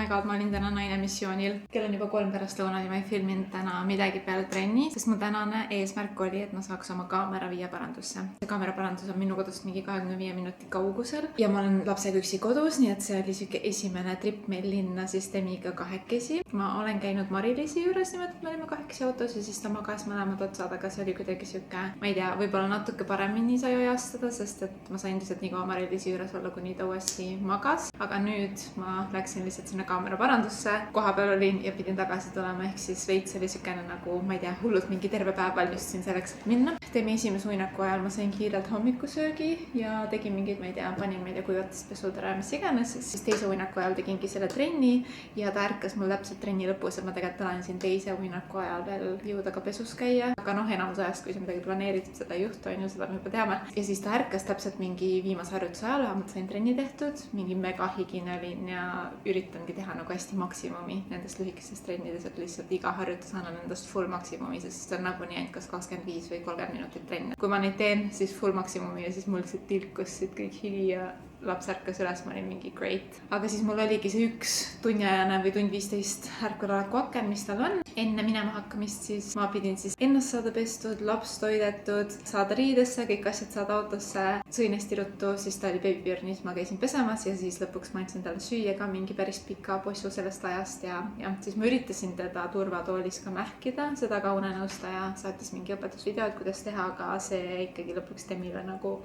god, ma olin täna naine missioonil. Kell on juba 3 pärastlõunal ja ma ei filminud täna midagi peale trenni, sest mu tänane eesmärk oli, et ma saaks oma kaamera viia parandusse. See kaameraparandus on minu kodust mingi 25 minuti kaugusel ja ma olen lapsega üksi kodus, nii et see oli siuke esimene trip meil linna siis Demiga kahekesi. Ma olen käinud Mari-Liisi juures niimoodi, et me olime kahekesi autos ja siis ta magas mõlemad otsad, aga see oli kuidagi siuke, ma ei tea, võib-olla natuke paremini sai ajastada, sest et ma sain lihtsalt nii kaua Mari-Liisi juures olla, kuni ta uuesti magas. Aga nüüd ma läksin lihtsalt sinna kaameraparandusse, koha peal olin ja pidin tagasi tulema, ehk siis veits oli siukene nagu, ma ei tea, hullult mingi terve päev valmistusin selleks, et minna. Demi esimese uinaku ajal ma sain kiirelt hommikusöögi ja tegin mingeid, ma ei tea, panin kuivatist pesudele, mis iganes, siis teise uinaku ajal tegingi selle trenni ja ta ärkas mul täpselt trenni lõpus, et ma tegelikult olen siin teise uinaku ajal veel jõuda ka pesus käia, aga enamus ajast, kui sa midagi planeeritud, seda ei juhtu, on ju, seda me juba teame. Ja siis ta ärkas täpselt mingi viimase harjutuse ajal, vähemalt sain trenni tehtud, mingi mega higine olin ja üritangi teha nagu hästi maksimumi nendest lühikestest trennides, et lihtsalt iga harjutus annan endast full maksimumi, sest see on nagunii ainult kas 25 või 30 minutit trenni. Kui ma neid teen, siis full maksimumi ja siis mul lihtsalt tilkus siit kõik higi ja laps ärkas üles, ma olin mingi great. Aga siis mul oligi see 1 tunniajane või tund 15 ärkveloleku aken, mis tal on. Enne minema hakkamist siis ma pidin siis ennast saada pestud, laps toidetud, saada riidesse, kõik asjad saada autosse. Sõin hästi ruttu, siis ta oli beebipirnis, ma käisin pesemas ja siis lõpuks ma andsin talle süüa ka mingi päris pika possu sellest ajast ja siis ma üritasin teda turvatoolis ka mähkida, seda ka unenõustaja saatis mingi õpetusvideod, kuidas teha, aga see ikkagi lõpuks Demile nagu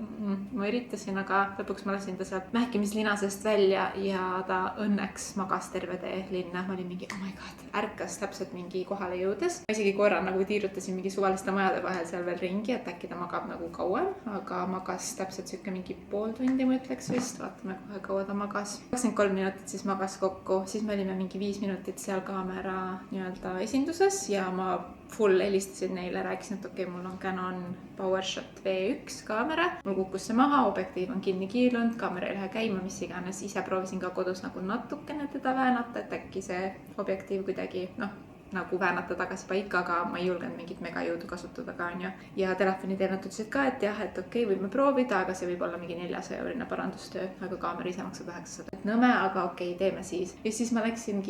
ma üritasin, aga lõpuks ma lasin sealt mähkimislinasest välja ja ta õnneks magas terve tee linna. Ma olin mingi, oh my god, ärkas täpselt mingi kohale jõudes. Ma isegi korra nagu tiirutasin mingi suvaliste majade vahel seal veel ringi, et äkki ta magab nagu kauem, aga magas täpselt siuke mingi pool tundi, ma ütleks vist. Vaatame kohe kaua ta magas. 23 minutit siis magas kokku, siis me olime mingi 5 minutit seal kaamera nii-öelda esinduses ja ma full helistasin neile, rääkisin, et okei, mul on Canon PowerShot V1 kaamera. Mul kukkus see maha, objektiiv on kinni kiilunud, kaamera ei lähe käima, mis iganes. Ise proovisin ka kodus nagu natukene teda väänata, et äkki see objektiiv kuidagi, nagu väänata tagasi paika, aga ma ei julgenud mingit megajõudu kasutada ka, on ju. Ja telefoniteenud ütlesid ka, et jah, et okei, võime proovida, aga see võib olla mingi 400 € parandustöö, aga kaamera ise maksab 900. Et nõme, aga okei, teeme siis. Ja siis ma võtsin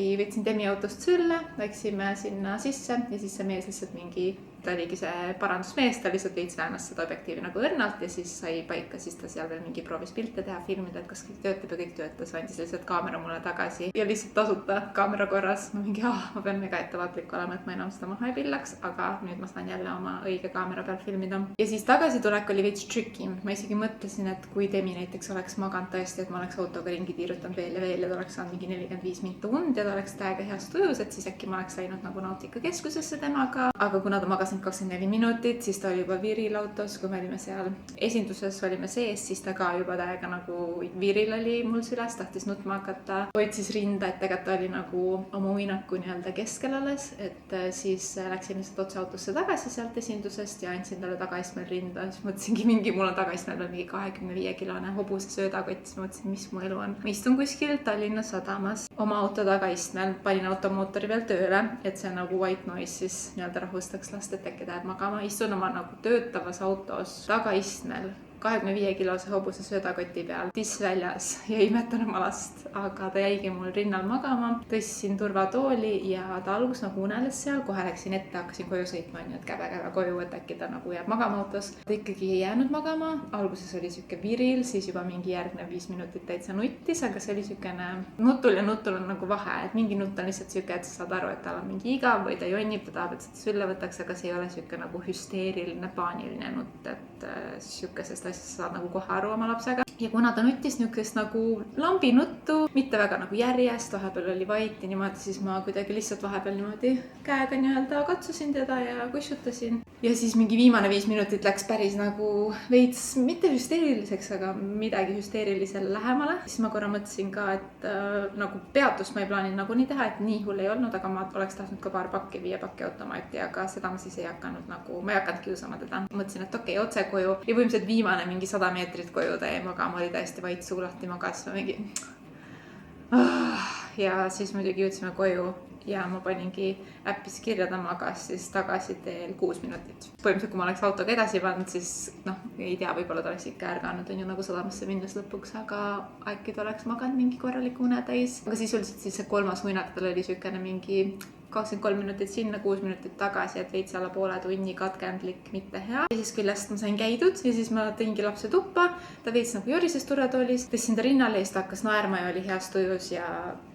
Demi autost sülle, läksime sinna sisse ja siis see mees lihtsalt ta oligi see parandusmees, ta lihtsalt veits väänas seda objektiivi nagu õrnalt ja siis sai paika, siis ta seal veel mingi proovis pilte teha, filmida, et kas kõik töötab ja kõik töötas, andis lihtsalt kaamera mulle tagasi ja lihtsalt tasuta kaamera korras. Ma mingi, ma pean mega ettevaatlik olema, et ma enam seda maha ei pillaks, aga nüüd ma saan jälle oma õige kaamera peal filmida. Ja siis tagasitulek oli veits tricky. Ma isegi mõtlesin, et kui Demi näiteks oleks maganud tõesti, et ma oleks autoga ringi tiirutanud veel ja ta oleks saanud mingi 45 minti und ja ta oleks täiega heas tujus, et siis äkki ma oleks läinud nagu Nautica keskusesse temaga, aga kuna ta magas 24 minutit, siis ta oli juba viril autos, kui me olime seal esinduses, olime sees, siis ta ka juba täiega nagu viril oli mul süles, tahtis nutma hakata, hoidsis rinda, et tegelikult ta oli nagu oma uinaku nii-öelda keskel alles, et siis läksin lihtsalt otse autosse tagasi sealt esindusest ja andsin talle tagaistmel rinda, siis mõtlesingi mul on tagaistmel veel mingi 25-kilone hobuse söödakott, siis mõtlesin, mis mu elu on. Ma istun kuskil Tallinna sadamas oma auto tagaistmel, panin automootori veel tööle, et see nagu white noise siis nii-öelda rahustaks last, et äkki läheb magama, istun oma nagu töötavas autos tagaistmel 25-kilose hobuse söödakoti peal, tiss väljas ja imetan oma last, aga ta jäigi mul rinnal magama, tõstsin turvatooli ja ta alguses nagu uneles seal, kohe läksin ette, hakkasin koju sõitma, nii et käbe koju, et äkki ta nagu jääb magama autos. Ta ikkagi ei jäänud magama, alguses oli siuke viril, siis juba mingi järgnev 5 minutit täitsa nuttis, aga see oli siukene nutul ja nutul on nagu vahe, et mingi nutt on lihtsalt siuke, et sa saad aru, et tal on mingi igav või ta jonnib, ta tahab, et seda sülle võtaks, aga see ei ole siuke nagu hüsteeriline, paaniline nutt, et siukesest sa saad nagu kohe aru oma lapsega. Ja kuna ta nuttis niukest nagu lambinuttu, mitte väga nagu järjest, vahepeal oli vait ja niimoodi, siis ma kuidagi lihtsalt vahepeal niimoodi käega nii-öelda katsusin teda ja kussutasin. Ja siis mingi viimane 5 minutit läks päris nagu veits, mitte hüsteeriliseks, aga midagi hüsteerilisele lähemale. Siis ma korra mõtlesin ka, et nagu peatust ma ei plaanin nagunii teha, et nii hull ei olnud, aga ma oleks tahtnud ka paar pakki, 5 pakki automaati, aga seda ma siis ei hakanud nagu, ma ei hakanud kiusama teda. Mõtlesin, et okei, otse koju ja võimsad viimane mingi 100 meetrit koju ta jäi magama, oli täiesti vait suu lahti magas, mingi ja siis muidugi jõudsime koju ja ma paningi äppis kirja, ta magas siis tagasi teel 6 minutit. Põhimõtteliselt, kui ma oleks autoga edasi pannud, siis ei tea, võib-olla ta oleks ikka ärganud, on ju nagu sadamasse minnes lõpuks, aga äkki ta oleks maganud mingi korraliku une täis. Aga sisuliselt siis see 3. uinak, tal oli sükene mingi 23 minutit sinna, 6 minutit tagasi, et veits alla poole tunni katkendlik, mitte hea. Ja siis küljest ma sain käidud ja siis ma tõingi lapse tuppa, ta veits nagu jorises turvatoolis, tõstsin ta rinnale ja siis ta hakkas naerma ja oli heas tujus ja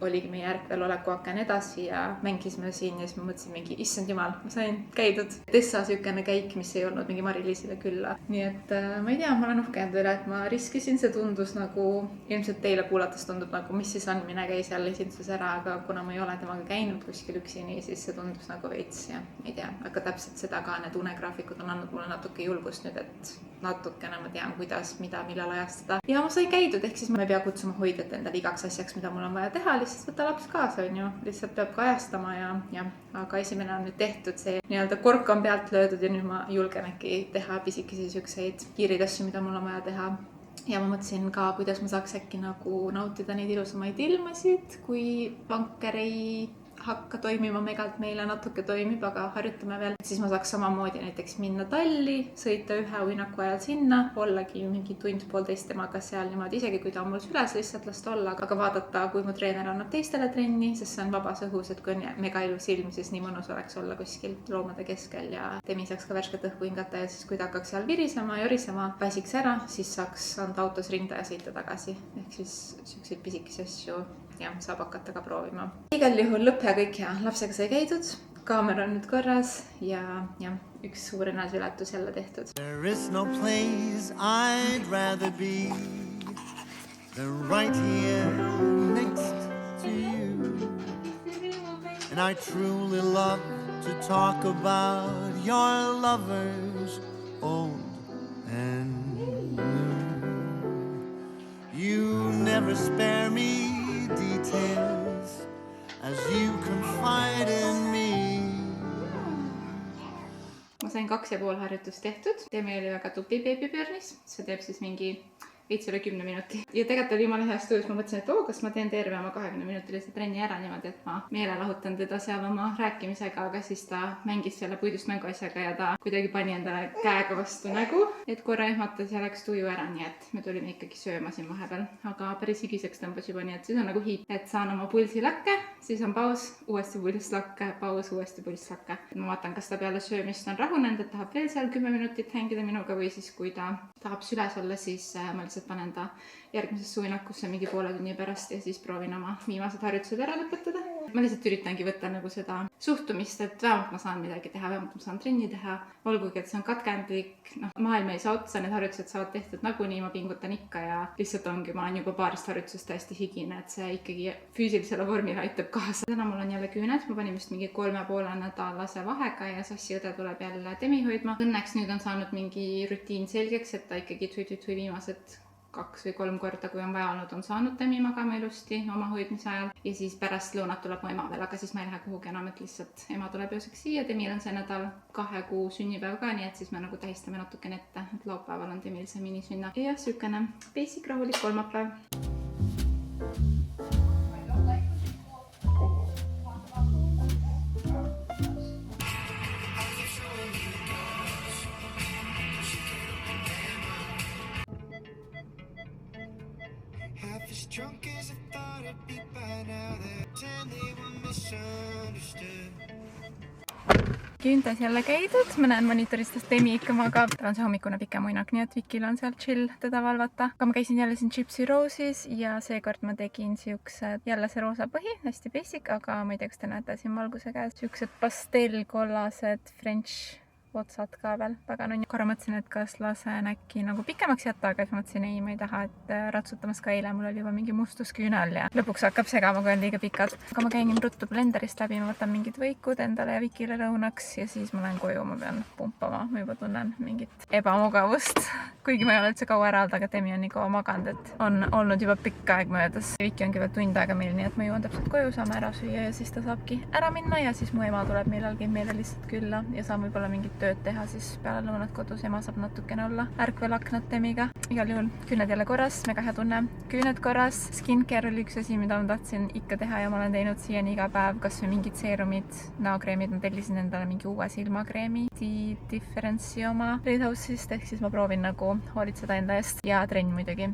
oligi meie ärkvel oleku aken edasi ja mängisime siin ja siis ma mõtlesin mingi, issand jumal, ma sain käidud. Tessa sükene käik, mis ei olnud mingi Mari-Liisile külla. Nii et ma ei tea, ma olen uhke enda üle, et ma riskisin, see tundus nagu, ilmselt teile kuulates tundub nagu, mis siis on, mine käi seal esinduses ära, aga kuna ma ei ole temaga käinud kuskil üksi, siis see tundus nagu veits ja ei tea, aga täpselt seda ka need unegraafikud on andnud mulle natuke julgust nüüd, et natukene ma tean, kuidas, mida, millal ajastada. Ja ma sai käidud, ehk siis ma ei pea kutsuma hoidjat endale igaks asjaks, mida mul on vaja teha, lihtsalt võtta laps kaasa, on ju, lihtsalt peab ka ajastama ja aga esimene on nüüd tehtud, see nii-öelda kork on pealt löödud ja nüüd ma julgen äkki teha pisikesi siukseid kiireid asju, mida mul on vaja teha. Ja ma mõtlesin ka, kuidas ma saaks äkki nagu nautida neid ilusamaid ilmasid, kui vanker ei hakka toimima megalt, meile natuke toimib, aga harjutame veel. Siis ma saaks samamoodi näiteks minna talli, sõita ühe uinaku ajal sinna, ollagi mingi tund-poolteist temaga seal niimoodi, isegi kui ta on mul süles, lihtsalt lasta olla, aga vaadata, kui mu treener annab teistele trenni, sest see on vabas õhus, et kui on mega ilus ilm, siis nii mõnus oleks olla kuskil loomade keskel ja Demi saaks ka värsket õhku hingata ja siis kui ta hakkaks seal virisema, jorisema, väsiks ära, siis saaks anda autos rinda ja sõita tagasi. Ehk siis siukseid pisikesi asju ja saab hakata ka proovima. Igal juhul lõpp ja kõik ja lapsega sai käidud, kaamera on nüüd korras ja üks suur eneseületus jälle tehtud. There is no place I'd rather be than right here next to you. And I truly love to talk about your lovers old and new. You never spare me details as you confide in me. Ma sain 2,5 harjutust tehtud. Demi oli väga tubli beebipöörnis. See teeb siis mingi veits üle 10 minuti. Ja tegelikult oli jumala heas tujus. Ma mõtlesin, et kas ma teen terve oma 20-minutilise trenni ära niimoodi, et ma meelelahutan teda seal oma rääkimisega, aga siis ta mängis selle puidust mänguasjaga ja ta kuidagi pani endale käega vastu nägu, et korra ehmatas ja läks tuju ära, nii et me tulime ikkagi sööma siin vahepeal, aga päris higiseks tõmbas juba, nii et siis on nagu hiip, et saan oma pulsi lakke, siis on paus, uuesti pulss lakke, paus, uuesti pulss lakke. Ma vaatan, kas ta peale söömist on rahunenud, et tahab veel seal 10 minutit hängida minuga või siis kui ta tahab süles olla, siis ma lihtsalt panen ta järgmisesse uinakusse mingi poole tunni pärast ja siis proovin oma viimased harjutused ära lõpetada. Ma lihtsalt üritangi võtta nagu seda suhtumist, et vähemalt ma saan midagi teha, vähemalt ma saan trenni teha, olgugi, et see on katkendlik, maailma ei saa otsa, need harjutused saavad tehtud nagunii, ma pingutan ikka ja lihtsalt ongi, ma olen juba paarist harjutusest täiesti higine, et see ikkagi füüsilisele vormile aitab kaasa. Täna mul on jälle küüned, ma panin vist mingi 3,5 nädalase vahega ja Sassi õde tuleb jälle Demi hoidma. Õnneks nüüd on saanud mingi rutiin selgeks, et ta ikkagi tui viimased 2 või 3 korda, kui on vaja olnud, on saanud Demi magama ilusti oma hoidmise ajal ja siis pärast lõunat tuleb mu ema veel, aga siis ma ei lähe kuhugi enam, et lihtsalt ema tuleb ööseks siia, Demil on see nädal 2 kuu sünnipäev ka, nii et siis me nagu tähistame natukene ette, et laupäeval on Demil see minisünna ja sükene basic rahulik kolmapäev. Drunk as I thought I'd be by now, that they were misunderstood. Küüntes jälle käidud, ma näen monitorist, et Demi ikka magab. Tal on see hommikune pikem uinak, nii et Vikil on seal chill teda valvata. Aga ma käisin jälle siin Gypsy Rose'is ja seekord ma tegin siuksed, jälle see roosa põhi, hästi basic, aga ma ei tea, kas te näete siin valguse käes. Siuksed pastellkollased French otsad ka veel, väga nunni. Korra mõtlesin, et kas lasen äkki nagu pikemaks jätta, aga siis mõtlesin, ei, ma ei taha, et ratsutamas ka eile mul oli juba mingi mustus küünal ja lõpuks hakkab segama, kui on liiga pikad. Aga ma käin ruttu blenderist läbi, ma võtan mingid võikud endale ja Vikile lõunaks ja siis ma lähen koju, ma pean pumpama. Ma juba tunnen mingit ebamugavust, kuigi ma ei ole üldse kaua ära olnud, aga Demi on nii kaua maganud, et on olnud juba pikk aeg möödas. Viki ongi veel tund aega meil, nii et ma jõuan täpselt koju, saame ära süüa ja siis ta saabki ära minna ja siis mu ema tuleb millalgi meile lihtsalt külla ja saan võib-olla mingit tööd teha siis peale lõunat kodus. Ema saab natukene olla ärkvel aknatemiga. Igal juhul küüned jälle korras, mega hea tunne. Küüned korras, skincare oli üks asi, mida ma tahtsin ikka teha ja ma olen teinud siiani iga päev, kas või mingid seerumid, näokreemid. Ma tellisin endale mingi uue silmakreemi, Difference'i oma Redhouse'ist, ehk siis ma proovin nagu hoolitseda enda eest ja trenn muidugi.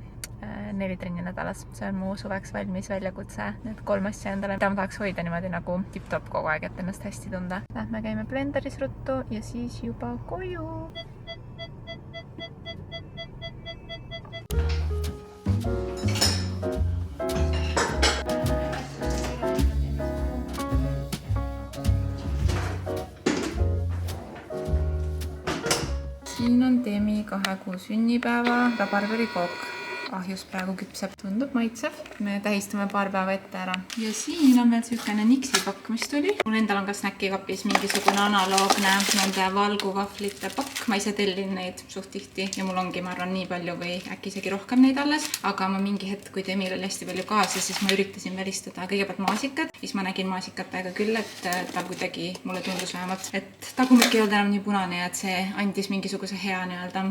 4 trenni nädalas, see on mu suveks valmis väljakutse, need 3 asja endale, mida ma tahaks hoida niimoodi nagu tipp-topp kogu aeg, et ennast hästi tunda. Lähme käime blenderis ruttu ja siis juba koju. Siin on Demi 2 kuu sünnipäeva rabarberikook. Ahjus praegu küpseb, tundub maitsev. Me tähistame paar päeva ette ära. Ja siin on veel sükene Nixi pakk, mis tuli. Mul endal on ka snäkikapis mingisugune analoogne nende valguvahvlite pakk. Ma ise tellin neid suht tihti ja mul ongi, ma arvan, nii palju või äkki isegi rohkem neid alles. Aga ma mingi hetk, kui Demil oli hästi palju kaasa, siis ma üritasin välistada kõigepealt maasikad. Siis ma nägin maasikatega küll, et ta kuidagi mulle tundus vähemalt, et tagumik ei olnud enam nii punane ja et see andis mingisuguse hea nii-öelda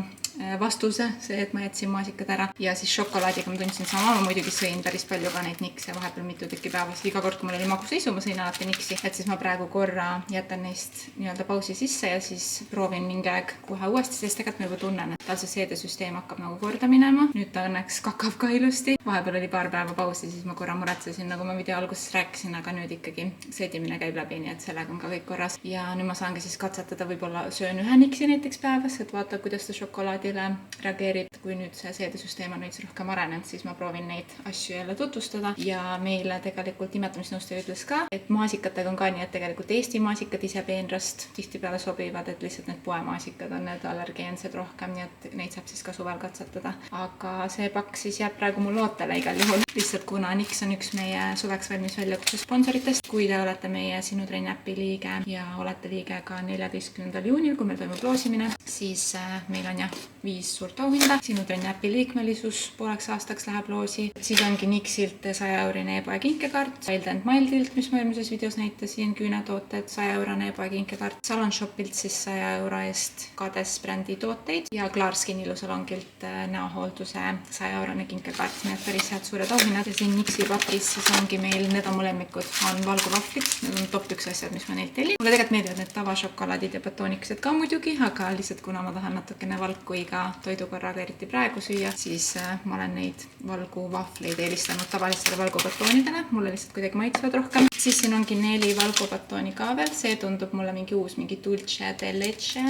vastuse, see, et ma jätsin maasikad ära. Ja siis šokolaadiga ma tundsin sama, ma muidugi sõin päris palju ka neid Nix'e vahepeal mitu tükki päevas. Iga kord, kui mul oli maguseisu, ma sõin alati Nix'i. Et siis ma praegu korra jätan neist nii-öelda pausi sisse ja siis proovin mingi aeg kohe uuesti, sest tegelikult ma juba tunnen, et tal see seedesüsteem hakkab nagu korda minema. Nüüd ta õnneks kakab ka ilusti. Vahepeal oli paar päeva pausi, siis ma korra muretsesin, nagu ma video alguses rääkisin, aga nüüd ikkagi seedimine käib läbi, nii et sellega on ka kõik korras. Ja nüüd ma saangi siis katsetada, võib-olla söön 1 Nix'i näiteks päevas, et vaata, kuidas ta šokolaadile reageerib. Kui nüüd see seedesüsteem on veits rohkem arenenud, siis ma proovin neid asju jälle tutvustada. Ja meile tegelikult imetamisnõustaja ütles ka, et maasikatega on ka nii, et tegelikult Eesti maasikad ise peenrast tihtipeale sobivad, et lihtsalt need poemaasikad on need allergeensed rohkem, nii et neid saab siis ka suvel katsetada. Aga see pakk siis jääb praegu mul ootele igal juhul. Lihtsalt kuna Nix on üks meie suveks valmis väljakutse sponsoritest, kui te olete meie Sinu Trenn äpi liige ja olete liige ka 14. juunil, kui meil toimub loosimine, siis meil on 5 suurt auhinda. Sinu Trenn äpi liikmelisus pooleks aastaks läheb loosi. Siis ongi Nixilt 100-eurine e-poe kinkekaart, Wild & Mildilt, mis ma eelmises videos näitasin, küünetooted, 100-eurone e-poe kinkekaart, Salon Shopilt siis 100 euro eest Kades brändi tooteid ja Klarskin ilusalongilt näohoolduse 100-eurone kinkekaart. Need päris head suured auhinnad. Ja siin Nixi pakis siis ongi meil, need on mu lemmikud, on valguvahvlid. Need on top 1 asjad, mis ma neilt tellin. Mulle tegelikult meeldivad need tavašokolaadid ja batoonikesed ka muidugi, aga lihtsalt kuna ma tahan natukene valku iga toidukorraga eriti praegu süüa, siis ma olen neid valguvahvleid eelistanud tavalistele valgubatoonidele. Mulle lihtsalt kuidagi maitsevad rohkem. Siis siin ongi 4 valgubatooni ka veel. See tundub mulle mingi uus, mingi Dulce de Leche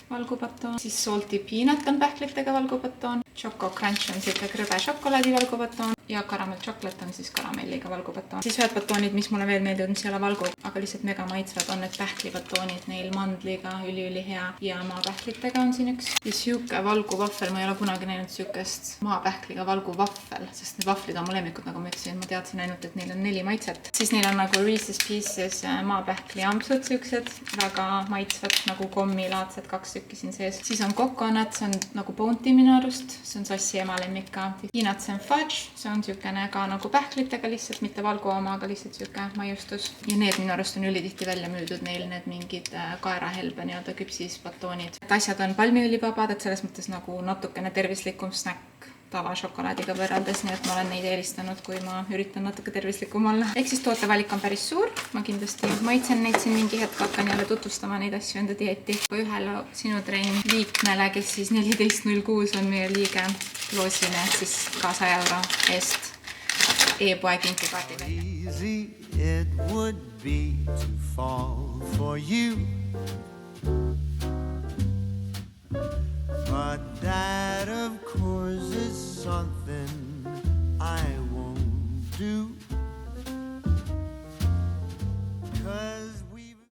valgubatoon. Siis Salty Peanut on pähklitega valgubatoon. Choco Crunch on siuke krõbe šokolaadi valgubatoon. Ja Caramel Chocolate on siis karamelliga valgubatoon. Siis ühed batoonid, mis mulle veel meeldivad, mis ei ole valgu, aga lihtsalt mega maitsvad, on need pähklibatoonid neil mandliga, üli-ülihea. Ja maapähklitega on siin üks. Ja siuke valguvahvel, ma ei ole kunagi näinud siukest maapähkliga valguvahvel, sest need vahvlid on mu lemmikud, nagu ma ütlesin. Ma teadsin ainult, et neil on 4 maitset. Siis neil on nagu Reese's Pieces maapähkli ampsud siuksed, väga maitsvad, nagu kommilaadsed 2 tükki siin sees. Siis on Coconut, see on nagu Bounty minu arust. See on Sassi ema lemmik ka. Peanuts and Fudge, see on siukene ka nagu pähklitega, lihtsalt mitte valgu oma, aga lihtsalt siuke maiustus. Ja need minu arust on ülitihti välja müüdud neil need mingid kaerahelbe nii-öelda küpsis batoonid. Et asjad on palmiõlivabad, et selles mõttes nagu natukene tervislikum snäkk tavašokolaadiga võrreldes, nii et ma olen neid eelistanud, kui ma üritan natuke tervislikum olla. Ehk siis tootevalik on päris suur. Ma kindlasti maitsen neid siin mingi hetk, hakkan jälle tutvustama neid asju enda dieeti. Kui ühele Sinu Trenn liikmele, kes siis 14.06 on meie liige, loosime siis ka 100 euro eest e-poe kinkekaardi välja. Easy it would be to fall for you, but that of course is something